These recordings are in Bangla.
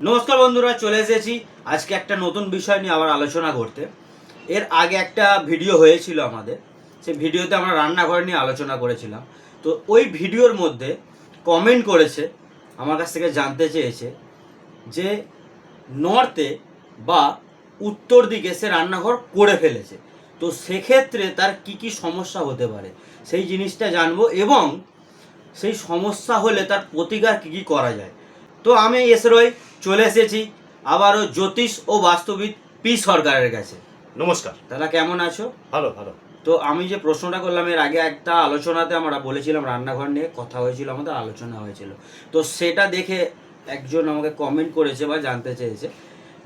নমস্কার বন্ধুরা, চলে এসেছি আজকে একটা নতুন বিষয় নিয়ে আবার আলোচনা করতে। এর আগে একটা ভিডিও হয়েছিল আমাদের, সেই ভিডিওতে আমরা রান্নাঘর নিয়ে আলোচনা করেছিলাম। তো ওই ভিডিওর মধ্যে কমেন্ট করেছে, আমার কাছ থেকে জানতে চেয়েছে যে নর্থে বা উত্তর দিকে সে রান্নাঘর করে ফেলেছে, তো সেক্ষেত্রে তার কি কি সমস্যা হতে পারে সেই জিনিসটা জানবো, এবং সেই সমস্যা হলে তার প্রতিকার কী কী করা যায়। তো আমি এসরই চলে এসেছি আবারও জ্যোতিষ ও বাস্তুবিদ পি সরকারের কাছে। নমস্কার দাদা, কেমন আছো? ভালো ভালো তো আমি যে প্রশ্নটা করলাম, এর আগে একটা আলোচনাতে আমরা বলেছিলাম রান্নাঘর নিয়ে কথা হয়েছিল, আমাদের আলোচনা হয়েছিল, তো সেটা দেখে একজন আমাকে কমেন্ট করেছে বা জানতে চেয়েছে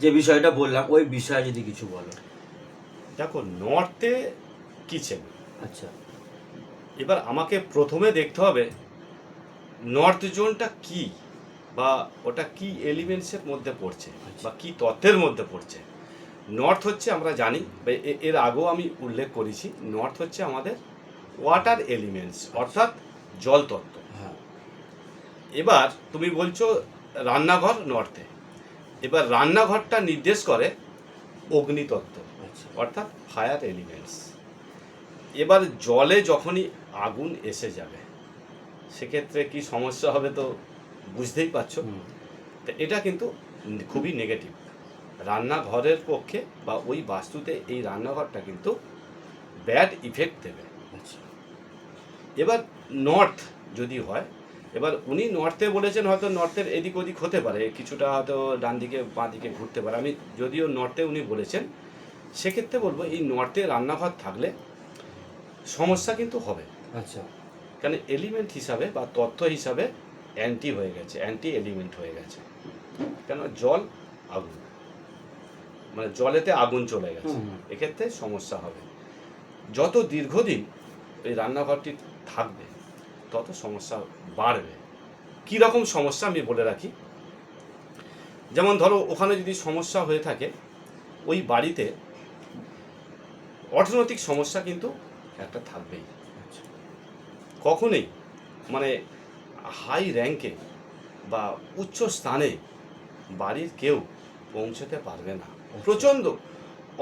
যে বিষয়টা বললাম, ওই বিষয়ে যদি কিছু বলো। দেখো, নর্থে কিচেন। আচ্ছা, এবার আমাকে প্রথমে দেখতে হবে নর্থ জোনটা কি, বা ওটা কি এলিমেন্টসের মধ্যে পড়ছে বা কি তত্ত্বের মধ্যে পড়ছে। নর্থ হচ্ছে, আমরা জানি বা এর আগেও আমি উল্লেখ করেছি, নর্থ হচ্ছে আমাদের ওয়াটার এলিমেন্টস, অর্থাৎ জল তত্ত্ব। হ্যাঁ, এবার তুমি বলছো রান্নাঘর নর্থে, এবার রান্নাঘরটা নির্দেশ করে অগ্নিতত্ত্ব, আচ্ছা, অর্থাৎ ফায়ার এলিমেন্টস। এবার জলে যখনই আগুন এসে যাবে সেক্ষেত্রে কি সমস্যা হবে তো বুঝতেই পারছো। তো এটা কিন্তু খুবই নেগেটিভ রান্নাঘরের পক্ষে, বা ওই বাস্তুতে এই রান্নাঘরটা কিন্তু ব্যাড ইফেক্ট দেবে। আচ্ছা, এবার নর্থ যদি হয়, এবার উনি নর্থে বলেছেন, হয়তো নর্থের এদিক ওদিক হতে পারে, কিছুটা হয়তো ডান দিকে বাঁ দিকে ঘুরতে পারে। আমি যদিও নর্থে উনি বলেছেন, সেক্ষেত্রে বলবো এই নর্থে রান্নাঘর থাকলে সমস্যা কিন্তু হবে। আচ্ছা, কারণ এলিমেন্ট হিসাবে বা তত্ত্ব হিসাবে অ্যান্টি হয়ে গেছে, অ্যান্টি এলিমেন্ট হয়ে গেছে। কেন? জল আগুন, মানে জলেতে আগুন চলে গেছে, এক্ষেত্রে সমস্যা হবে। যত দীর্ঘদিন এই রান্নাঘরটি থাকবে তত সমস্যা বাড়বে। কী রকম সমস্যা আমি বলে রাখি। যেমন ধরো, ওখানে যদি সমস্যা হয়ে থাকে, ওই বাড়িতে অর্থনৈতিক সমস্যা কিন্তু একটা থাকবেই। কখনোই মানে হাই র্যাঙ্কে বা উচ্চ স্থানে বাড়ির কেউ পৌঁছতে পারবে না। প্রচণ্ড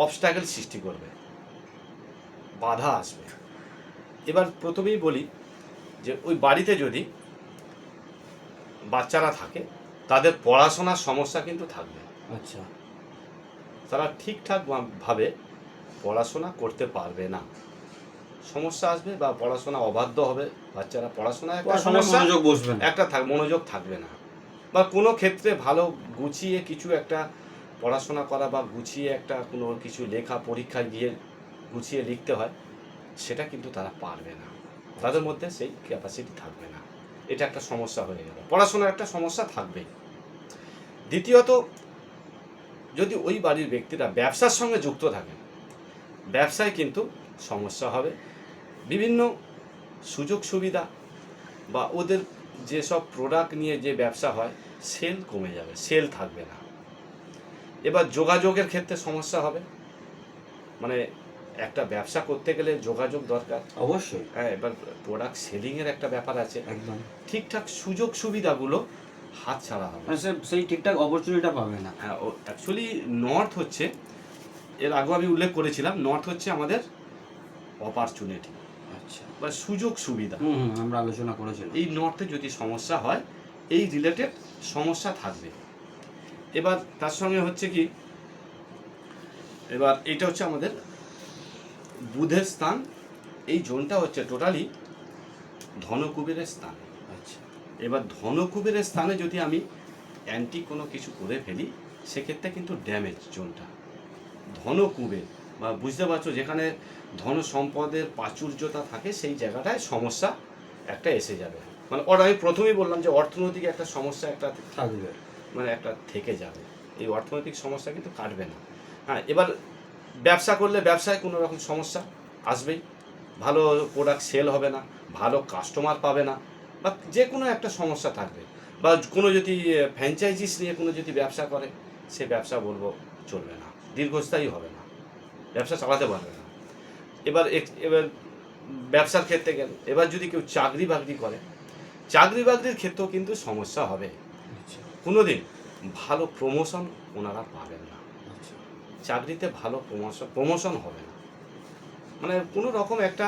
অবস্ট্যাকেল সৃষ্টি করবে, বাধা আসবে। এবার প্রথমেই বলি যে ওই বাড়িতে যদি বাচ্চারা থাকে, তাদের পড়াশোনার সমস্যা কিন্তু থাকবে। আচ্ছা, তারা ঠিকঠাক ভাবে পড়াশোনা করতে পারবে না, সমস্যা আসবে, বা পড়াশোনা অবাধ্য হবে। বাচ্চারা পড়াশোনায় একটা সমস্যা, মনোযোগ বসবে না, একটা মনোযোগ থাকবে না, বা কোনো ক্ষেত্রে ভালো গুছিয়ে কিছু একটা পড়াশোনা করা, বা গুছিয়ে একটা কোনো কিছু লেখা, পরীক্ষায় গিয়ে গুছিয়ে লিখতে হয়, সেটা কিন্তু তারা পারবে না, তাদের মধ্যে সেই ক্যাপাসিটি থাকবে না। এটা একটা সমস্যা হয়ে গেল, পড়াশোনার একটা সমস্যা থাকবেই। দ্বিতীয়ত, যদি ওই বাড়ির ব্যক্তিরা ব্যবসার সঙ্গে যুক্ত থাকেন, ব্যবসায় কিন্তু সমস্যা হবে। বিভিন্ন সুযোগ সুবিধা বা ওদের যেসব প্রোডাক্ট নিয়ে যে ব্যবসা হয়, সেল কমে যাবে, সেল থাকবে না। এবার যোগাযোগের ক্ষেত্রে সমস্যা হবে, মানে একটা ব্যবসা করতে গেলে যোগাযোগ দরকার, অবশ্যই। হ্যাঁ। এবার প্রোডাক্ট সেলিংয়ের একটা ব্যাপার আছে, একদম, ঠিকঠাক সুযোগ সুবিধাগুলো হাত ছাড়া হবে, মানে সেই ঠিকঠাক অপরচুনিটিটা পাবে না। হ্যাঁ। ও অ্যাকচুয়ালি নর্থ হচ্ছে, এর আগেও আমি উল্লেখ করেছিলাম, নর্থ হচ্ছে আমাদের অপরচুনিটি, আচ্ছা, বা সুযোগ সুবিধা। আমরা আলোচনা করেছিলাম। এই নর্থে যদি সমস্যা হয়, এই রিলেটেড সমস্যা থাকবে। এবার তার সঙ্গে হচ্ছে কি, এবার এইটা হচ্ছে আমাদের বুধের স্থান। এই জোনটা হচ্ছে টোটালি ধনকুবেরের স্থান। আচ্ছা, এবার ধনকুবেরের স্থানে যদি আমি অ্যান্টি কোনো কিছু করে ফেলি, সেক্ষেত্রে কিন্তু ড্যামেজ জোনটা। ধনকুবের, বা বুঝতে পারছো, যেখানে ধন সম্পদের প্রাচুর্যতা থাকে, সেই জায়গাটায় সমস্যা একটা এসে যাবে। মানে ওর আমি প্রথমেই বললাম যে অর্থনৈতিক একটা সমস্যা একটা থাকবে, মানে একটা থেকে যাবে। এই অর্থনৈতিক সমস্যা কিন্তু কাটবে না। হ্যাঁ, এবার ব্যবসা করলে ব্যবসায় কোনো রকম সমস্যা আসবেই, ভালো প্রোডাক্ট সেল হবে না, ভালো কাস্টমার পাবে না, বা যে কোনো একটা সমস্যা থাকবে। বা কোনো যদি ফ্র্যাঞ্চাইজিস নিয়ে কোনো যদি ব্যবসা করে, সে ব্যবসা বলবো চলবে না, দীর্ঘস্থায়ী হবে না, ব্যবসা চালাতে পারবে না। এবার এবার ব্যবসার ক্ষেত্রে গেল, এবার যদি কেউ চাকরি বাকরি করে, চাকরি বাকরির ক্ষেত্রেও কিন্তু সমস্যা হবে। আচ্ছা, কোনোদিন ভালো প্রমোশন ওনারা পাবেন না, আচ্ছা। চাকরিতে ভালো প্রমোশন হবে না, মানে কোনো রকম একটা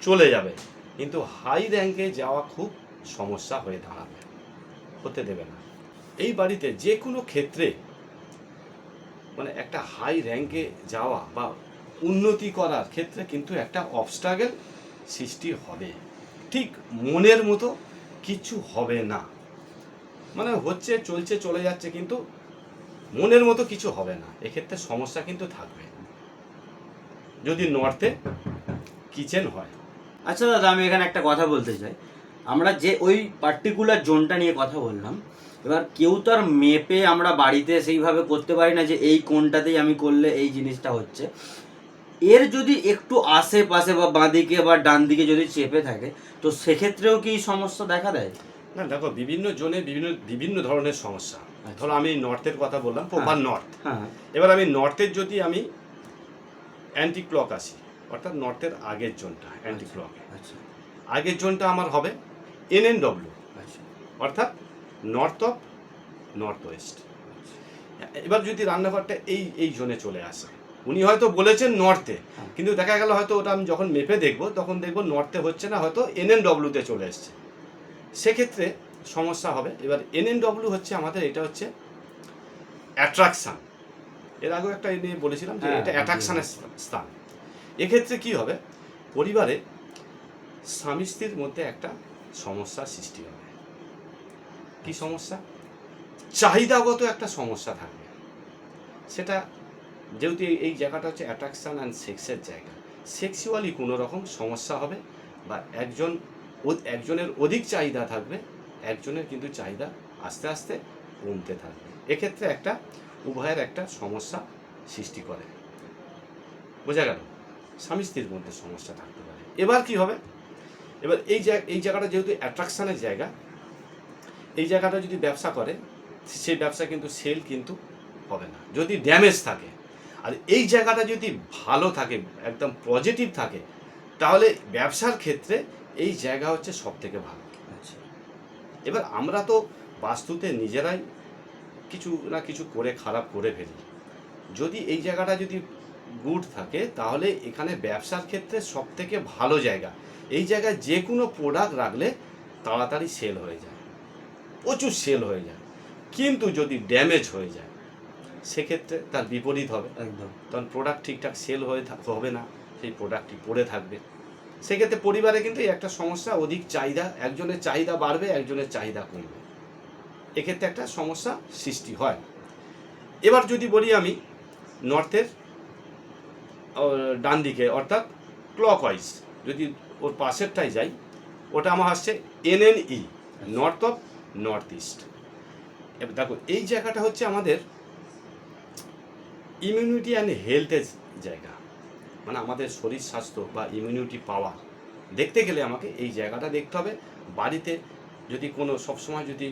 চলে যাবে, কিন্তু হাই র্যাঙ্কে যাওয়া খুব সমস্যা হয়ে দাঁড়াবে, হতে দেবে না। এই বাড়িতে যে কোনো ক্ষেত্রে মানে একটা হাই র্যাঙ্কে যাওয়া বা উন্নতি করার ক্ষেত্রে কিন্তু একটা অবস্ট্রাগল সৃষ্টি হবে, ঠিক মনের মতো কিছু হবে না, মানে হচ্ছে চলছে চলে যাচ্ছে কিন্তু মনের মতো কিছু হবে না, এক্ষেত্রে সমস্যা কিন্তু থাকবে যদি নর্থে কিচেন হয়। আচ্ছা দাদা, আমি এখানে একটা কথা বলতে চাই। আমরা যে ওই পার্টিকুলার জোনটা নিয়ে কথা বললাম, এবার কেউ তো আর মেপে আমরা বাড়িতে সেইভাবে করতে পারি না যে এই কোণটাতেই আমি করলে এই জিনিসটা হচ্ছে। এর যদি একটু আশেপাশে বা বাঁদিকে বা ডান দিকে যদি চেপে থাকে, তো সেক্ষেত্রেও কি সমস্যা দেখা দেয়? না দেখো, বিভিন্ন জোনে বিভিন্ন বিভিন্ন ধরনের সমস্যা। আচ্ছা। ধরো আমি নর্থের কথা বললাম, প্রপার নর্থ। হ্যাঁ। এবার আমি নর্থের যদি আমি অ্যান্টি ক্লক আসি, অর্থাৎ নর্থের আগের জোনটা অ্যান্টি ক্লক, আচ্ছা আগের জোনটা আমার হবে NNW, আচ্ছা অর্থাৎ নর্থ অফ নর্থ ওয়েস্ট। এবার যদি রান্নাঘরটা এই এই জোনে চলে আসে, উনি হয়তো বলেছেন নর্থে, হ্যাঁ। কিন্তু দেখা গেল হয়তো ওটা আমি যখন মেপে দেখবো তখন দেখবো নর্থে হচ্ছে না, হয়তো NNW-তে চলে এসছে, সেক্ষেত্রে সমস্যা হবে। এবার NNW হচ্ছে আমাদের, এটা হচ্ছে অ্যাট্রাকশান। এর আগেও একটা নিয়ে বলেছিলাম যে হ্যাঁ, এটা অ্যাট্রাকশানের স্থান। এক্ষেত্রে কি হবে, পরিবারে স্বামী স্ত্রীর মধ্যে একটা সমস্যার সৃষ্টি হবে। কি সমস্যা? চাহিদাগত একটা সমস্যা থাকবে। সেটা যেহেতু এই জায়গাটা হচ্ছে অ্যাট্রাকশান অ্যান্ড সেক্সের জায়গা, সেক্সুয়ালি কোনো রকম সমস্যা হবে, বা একজনের অধিক চাহিদা থাকবে, একজনের কিন্তু চাহিদা আস্তে আস্তে কমতে থাকবে। এক্ষেত্রে একটা উভয়ের একটা সমস্যা সৃষ্টি করে, বোঝা গেল? স্বামী স্ত্রীর মধ্যে সমস্যা থাকতে পারে। এবার কি হবে, এবার এই জায়গাটা যেহেতু অ্যাট্রাকশানের জায়গা, এই জায়গাটা যদি ব্যবসা করে, সেই ব্যবসা কিন্তু সেল কিন্তু হবে না যদি ড্যামেজ থাকে। আর এই জায়গাটা যদি ভালো থাকে, একদম পজিটিভ থাকে, তাহলে ব্যবসার ক্ষেত্রে এই জায়গা হচ্ছে সব থেকে ভালো। আচ্ছা এবার আমরা তো বাস্তুতে নিজেরাই কিছু না কিছু করে খারাপ করে ফেলি। যদি এই জায়গাটা যদি গুড থাকে, তাহলে এখানে ব্যবসার ক্ষেত্রে সব থেকে ভালো জায়গা। এই জায়গায় যে কোনো প্রোডাক্ট রাখলে তাড়াতাড়ি সেল হয়ে যায়, প্রচুর সেল হয়ে যায়। কিন্তু যদি ড্যামেজ হয়ে যায়, সেক্ষেত্রে তার বিপরীত হবে, একদম। তখন প্রোডাক্ট ঠিকঠাক সেল হবে না, সেই প্রোডাক্টটি পড়ে থাকবে। সেক্ষেত্রে পরিবারে কিন্তু এই একটা সমস্যা, অধিক চাহিদা, একজনের চাহিদা বাড়বে, একজনের চাহিদা কমবে, এক্ষেত্রে একটা সমস্যা সৃষ্টি হয়। এবার যদি বলি আমি নর্থের ডান দিকে, অর্থাৎ ক্লকওয়াইজ যদি ওর পাশেরটাই যাই, ওটা আমার আসছে NNE, north of north east. এবার দেখো, এই জায়গাটা হচ্ছে আমাদের ইমিউনিটি অ্যান্ড হেলথের জায়গা, মানে আমাদের শরীর স্বাস্থ্য বা ইমিউনিটি পাওয়ার দেখতে গেলে আমাকে এই জায়গাটা দেখতে হবে। বাড়িতে যদি কোনো সবসময় যদি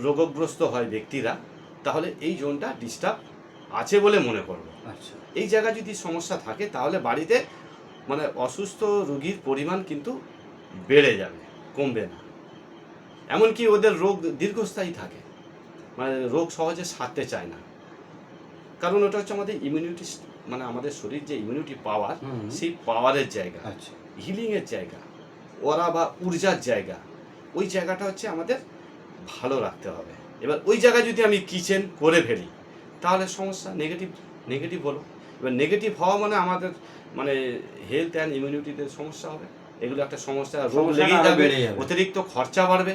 রোগগ্রস্ত হয় ব্যক্তিরা, তাহলে এই জোনটা ডিস্টার্ব আছে বলে মনে করব। আচ্ছা এই জায়গায় যদি সমস্যা থাকে, তাহলে বাড়িতে মানে অসুস্থ রোগীর পরিমাণ কিন্তু বেড়ে যাবে, কমবে না। এমনকি ওদের রোগ দীর্ঘস্থায়ী থাকে, মানে রোগ সহজে সারতে চায় না, কারণ ওটা হচ্ছে আমাদের ইমিউনিটি, মানে আমাদের শরীর যে ইমিউনিটি পাওয়ার, সেই পাওয়ারের জায়গা, আচ্ছা হিলিংয়ের জায়গা, ওরা বা ঊর্জার জায়গা, ওই জায়গাটা হচ্ছে আমাদের ভালো রাখতে হবে। এবার ওই জায়গায় যদি আমি কিচেন করে ফেলি, তাহলে সমস্যা নেগেটিভ হলো। এবার নেগেটিভ হওয়া মানে আমাদের মানে হেলথ অ্যান্ড ইমিউনিটিতে সমস্যা হবে, এগুলো একটা সমস্যা, রোগ লেগেই যাবে, অতিরিক্ত খরচা বাড়বে,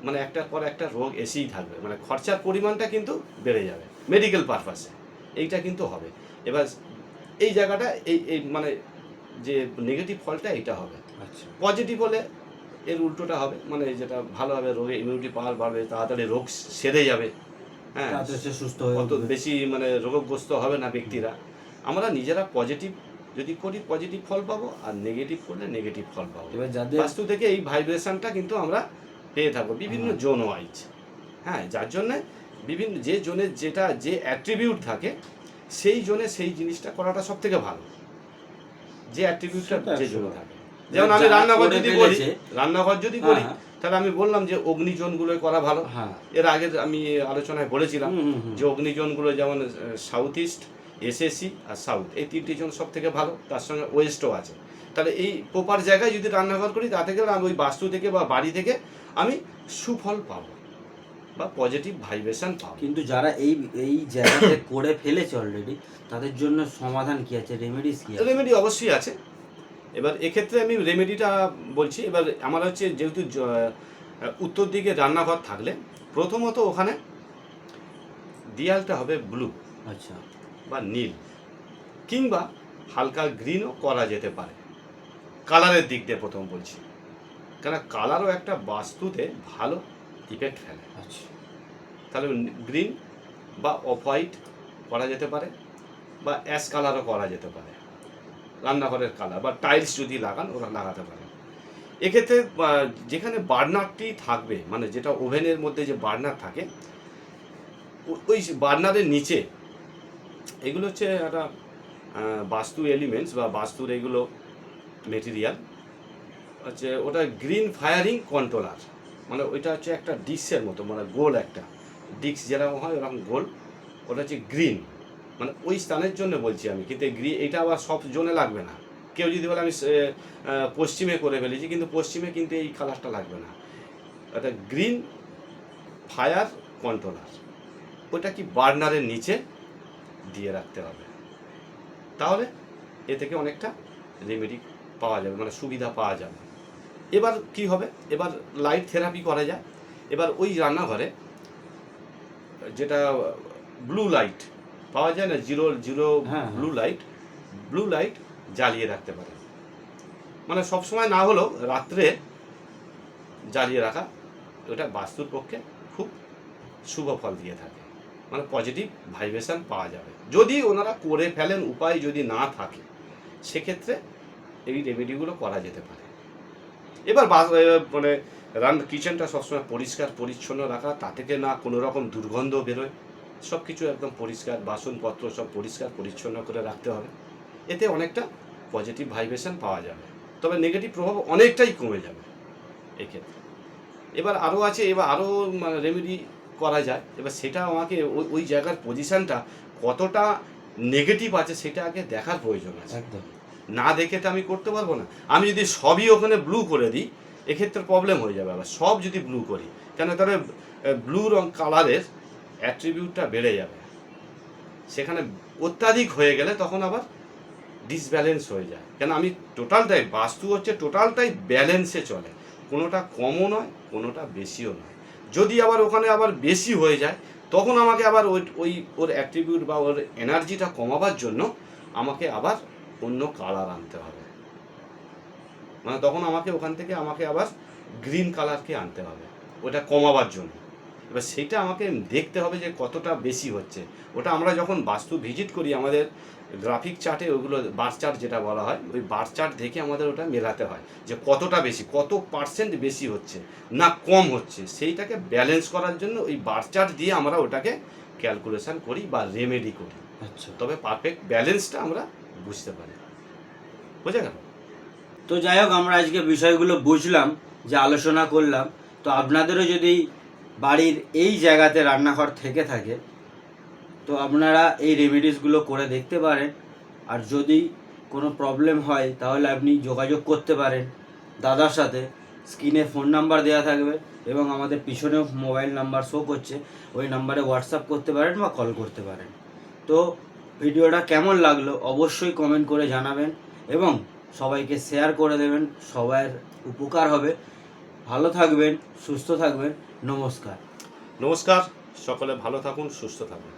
মানে একটার পর একটা রোগ এসেই থাকবে, মানে খরচার পরিমাণটা কিন্তু বেড়ে যাবে মেডিকেল পারপাসে, এইটা কিন্তু হবে। এবার এই জায়গাটা এই মানে যে নেগেটিভ ফলটা এটা হবে। আচ্ছা পজিটিভ হলে এর উল্টোটা হবে, মানে যেটা ভালো হবে, রোগে ইমিউনিটি পাওয়ার বাড়বে, তাড়াতাড়ি রোগ সেরে যাবে, হ্যাঁ, সুস্থ হয়ে অত বেশি মানে রোগগ্রস্ত হবে না ব্যক্তিরা। আমরা নিজেরা পজিটিভ যদি করি পজিটিভ ফল পাবো, আর নেগেটিভ করলে নেগেটিভ ফল পাবো। এবার যাদের বাস্তু থেকে এই ভাইব্রেশনটা কিন্তু আমরা পেয়ে থাকবো বিভিন্ন জোন ওয়াইজ, হ্যাঁ, যার জন্যে বিভিন্ন যে জোনের যেটা যে অ্যাট্রিবিউট থাকে, সেই জোনে সেই জিনিসটা করাটা সব থেকে ভালো, যে অ্যাট্রিবিউটটা যে জোনে থাকে। যেমন আমি রান্নাঘর যদি করি, তাহলে আমি বললাম যে অগ্নিজোনগুলোই করা ভালো। হ্যাঁ। এর আগে আমি আলোচনায় বলেছিলাম যে অগ্নিজোনগুলো যেমন সাউথ ইস্ট, এসএসি আর সাউথ, এই 3টি জোন সব থেকে ভালো, তার সঙ্গে ওয়েস্টও আছে। তাহলে এই প্রপার জায়গায় যদি রান্নাঘর করি তাতে গেলে আমি ওই বাস্তু থেকে বা বাড়ি থেকে আমি সুফল পাবো বা পজিটিভ ভাইব্রেশন পাবো। কিন্তু যারা এই এই জায়গাতে করে ফেলেছে অলরেডি, তাদের জন্য সমাধান কি আছে, রেমেডিস কি আছে? রেমেডি অবশ্যই আছে। এবার এক্ষেত্রে আমি রেমেডিটা বলছি। এবার আমার হচ্ছে যেহেতু উত্তর দিকে রান্নাঘর থাকলে প্রথমত ওখানে দেয়ালটা হবে ব্লু আচ্ছা। বা নীল, কিংবা হালকা গ্রিনও করা যেতে পারে। কালারের দিক দিয়ে প্রথম বলছি, কেন কালারও একটা বাস্তুতে ভালো ইফেক্ট ফেলে। আচ্ছা। তাহলে গ্রিন বা অফ হোয়াইট করা যেতে পারে, বা অ্যাশ কালারও করা যেতে পারে রান্নাঘরের কালার, বা টাইলস যদি লাগান ওরা লাগাতে পারে। এক্ষেত্রে যেখানে বার্নারটি থাকবে, মানে যেটা ওভেনের মধ্যে যে বার্নার থাকে, ওই বার্নারের নিচে এগুলো হচ্ছে একটা বাস্তু এলিমেন্টস বা বাস্তুর এগুলো মেটেরিয়াল হচ্ছে, ওটা গ্রিন ফায়ারিং কন্ট্রোলার। মানে ওইটা হচ্ছে একটা ডিক্সের মতো, মানে গোল একটা ডিক্স যেরকম হয় ওরকম গোল, ওটা হচ্ছে গ্রিন। মানে ওই স্থানের জন্য বলছি আমি, কিন্তু এইটা আবার সব জোনে লাগবে না। কেউ যদি বলে আমি পশ্চিমে করে ফেলেছি, কিন্তু পশ্চিমে কিন্তু এই কালারটা লাগবে না। এটা গ্রিন ফায়ার কন্ট্রোলার, ওটা কি বার্নারের নিচে দিয়ে রাখতে হবে, তাহলে এ থেকে অনেকটা রেমেডি পাওয়া যাবে, মানে সুবিধা পাওয়া যাবে। এবার কি হবে, এবার লাইট থেরাপি করা যায়। এবার ওই রান্নাঘরে যেটা ব্লু লাইট পাওয়া যায় না, জিরো হ্যাঁ, ব্লু লাইট জ্বালিয়ে রাখতে পারে। মানে সবসময় না হলেও রাত্রে জ্বালিয়ে রাখা, ওটা বাস্তুর পক্ষে খুব শুভ ফল দিয়ে থাকে, মানে পজিটিভ ভাইব্রেশন পাওয়া যাবে। যদি ওনারা করে ফেলেন, উপায় যদি না থাকে, সেক্ষেত্রে এই রেমেডিগুলো করা যেতে পারে। এবার মানে কিচেনটা সবসময় পরিষ্কার পরিচ্ছন্ন রাখা, তা থেকে না কোনো রকম দুর্গন্ধ বেরোয়, সব কিছু একদম পরিষ্কার, বাসনপত্র সব পরিষ্কার পরিচ্ছন্ন করে রাখতে হবে। এতে অনেকটা পজিটিভ ভাইব্রেশন পাওয়া যাবে, তবে নেগেটিভ প্রভাব অনেকটাই কমে যাবে এক্ষেত্রে। এবার আরও আছে, এবার আরও রেমেডি করা যায়। এবার সেটা আমাকে ওই জায়গার পজিশানটা কতটা নেগেটিভ আছে সেটা আগে দেখার প্রয়োজন আছে। একদম। না দেখে তো আমি করতে পারবো না। আমি যদি সবই ওখানে ব্লু করে দিই, এক্ষেত্রে প্রবলেম হয়ে যাবে। আবার সব যদি ব্লু করি, কেন তাহলে ব্লু রং কালারের অ্যাট্রিবিউটটা বেড়ে যাবে, সেখানে অত্যাধিক হয়ে গেলে তখন আবার ডিসব্যালেন্স হয়ে যায়। কেন আমি টোটালটাই, বাস্তু হচ্ছে টোটালটাই ব্যালেন্সে চলে, কোনোটা কমও নয় কোনোটা বেশিও নয়। যদি আবার ওখানে আবার বেশি হয়ে যায়, তখন আমাকে আবার ওর অ্যাট্রিবিউট বা ওর এনার্জিটা কমাবার জন্য আমাকে আবার অন্য কালার আনতে হবে। মানে তখন ওখান থেকে আমাকে আবার গ্রিন কালারকে আনতে হবে ওটা কমাবার জন্য। এবার সেটা আমাকে দেখতে হবে যে কতটা বেশি হচ্ছে। ওটা আমরা যখন বাস্তু ভিজিট করি, আমাদের গ্রাফিক চার্টে ওগুলো বার চার্ট যেটা বলা হয়, ওই বার চার্ট দেখে আমাদের ওটা মেলাতে হয় যে কতটা বেশি, কত পার্সেন্ট বেশি হচ্ছে না কম হচ্ছে, সেইটাকে ব্যালেন্স করার জন্য ওই বার চার্ট দিয়ে আমরা ওটাকে ক্যালকুলেশন করি বা রেমেডি করি। আচ্ছা। তবে পারফেক্ট ব্যালেন্সটা আমরা বুঝতে পারি। বোঝা গেল? তো যাই হোক, আমরা আজকে বিষয়গুলো বুঝলাম, যে আলোচনা করলাম। তো আপনাদেরও যদি বাড়ির এই জায়গাতে রান্নাঘর থেকে থাকে, তো আপনারা এই রেমেডিসগুলো করে দেখতে পারেন। আর যদি কোনো প্রবলেম হয় তাহলে আপনি যোগাযোগ করতে পারেন দাদার সাথে। স্ক্রিনে ফোন নাম্বার দেওয়া থাকবে এবং আমাদের পিছনেও মোবাইল নাম্বার শো করছে, ওই নাম্বারে হোয়াটসঅ্যাপ করতে পারেন বা কল করতে পারেন। তো ভিডিওটা কেমন লাগলো অবশ্যই কমেন্ট করে জানাবেন এবং সবাইকে শেয়ার করে দেবেন, সবার উপকার হবে। ভালো থাকবেন, সুস্থ থাকবেন। নমস্কার। নমস্কার, সকলে ভালো থাকুন, সুস্থ থাকুন।